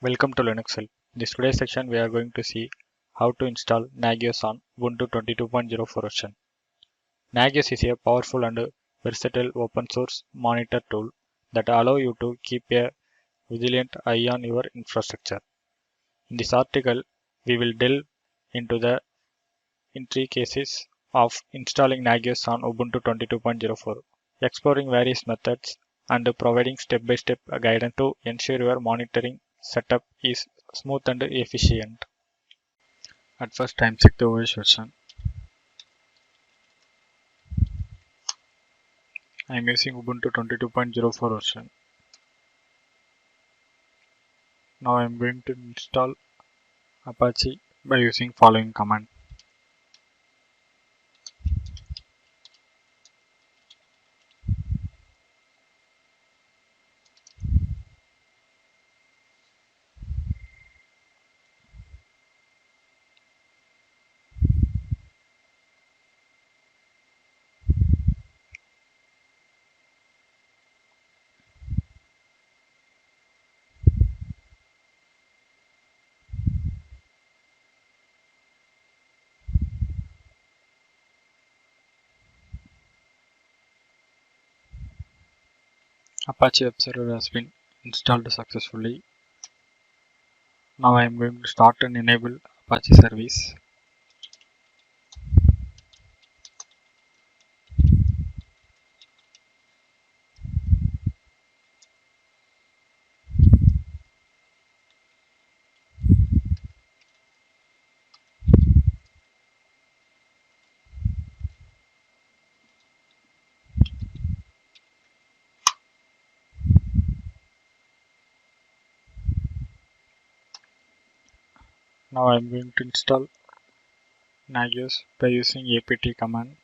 Welcome to Linux Help. In this today's section, we are going to see how to install Nagios on Ubuntu 22.04 version. Nagios is a powerful and versatile open source monitor tool that allows you to keep a vigilant eye on your infrastructure. In this article, we will delve into the intricacies of installing Nagios on Ubuntu 22.04, exploring various methods and providing step-by-step guidance to ensure your monitoring setup is smooth and efficient. At first, time check the OS version. I am using Ubuntu 22.04 version. Now I am going to install Apache by using following command. Apache web server has been installed successfully. Now I am going to start and enable Apache service. Now I am going to install Nagios by using apt command.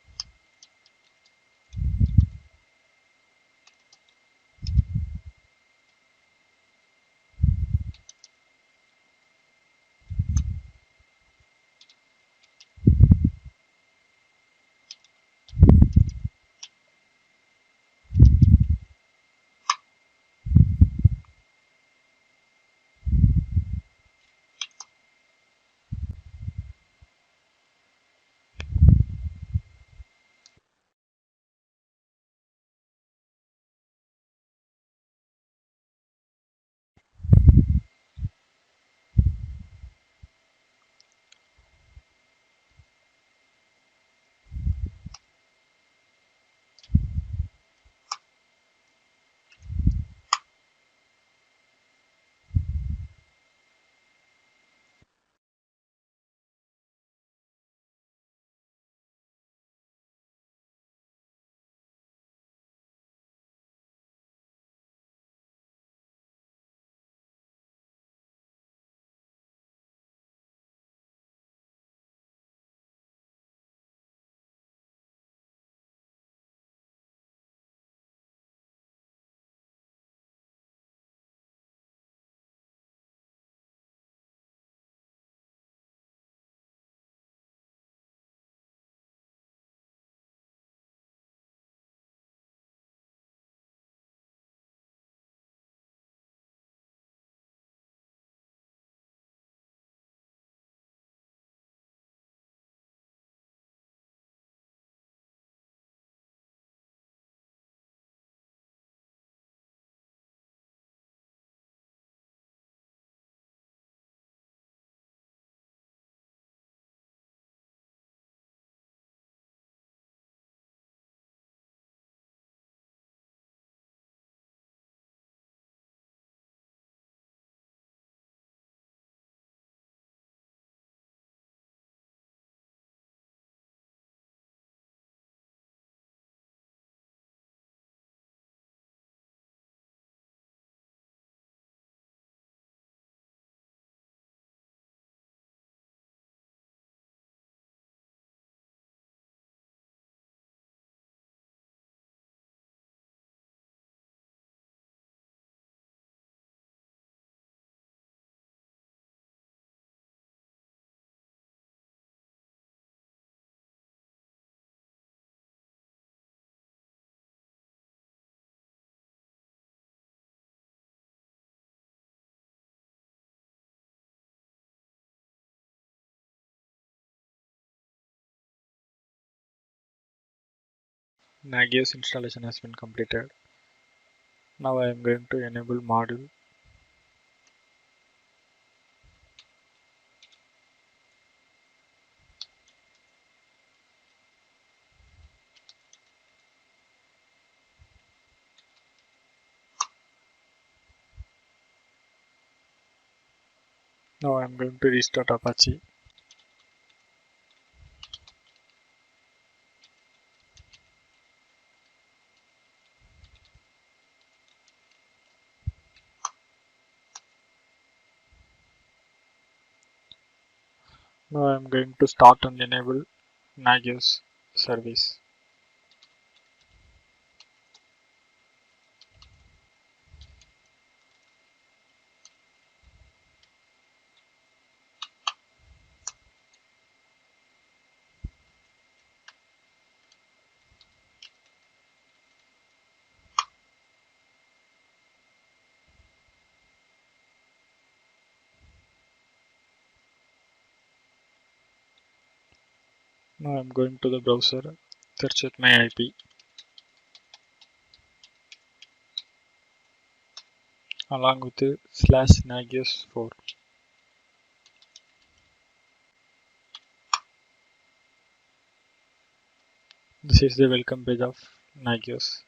Nagios installation has been completed. Now I am going to enable module. Now I am going to restart Apache. Now I am going to start and enable Nagios service. Now I am going to the browser, search with my IP along with the /Nagios4. This is the welcome page of Nagios,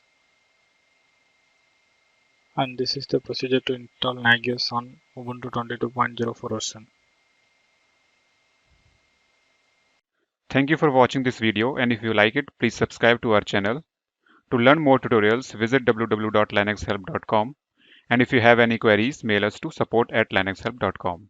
and this is the procedure to install Nagios on Ubuntu 22.04 version. Thank you for watching this video, and if you like it, please subscribe to our channel. To learn more tutorials, visit www.linuxhelp.com, and if you have any queries, mail us to support@linuxhelp.com.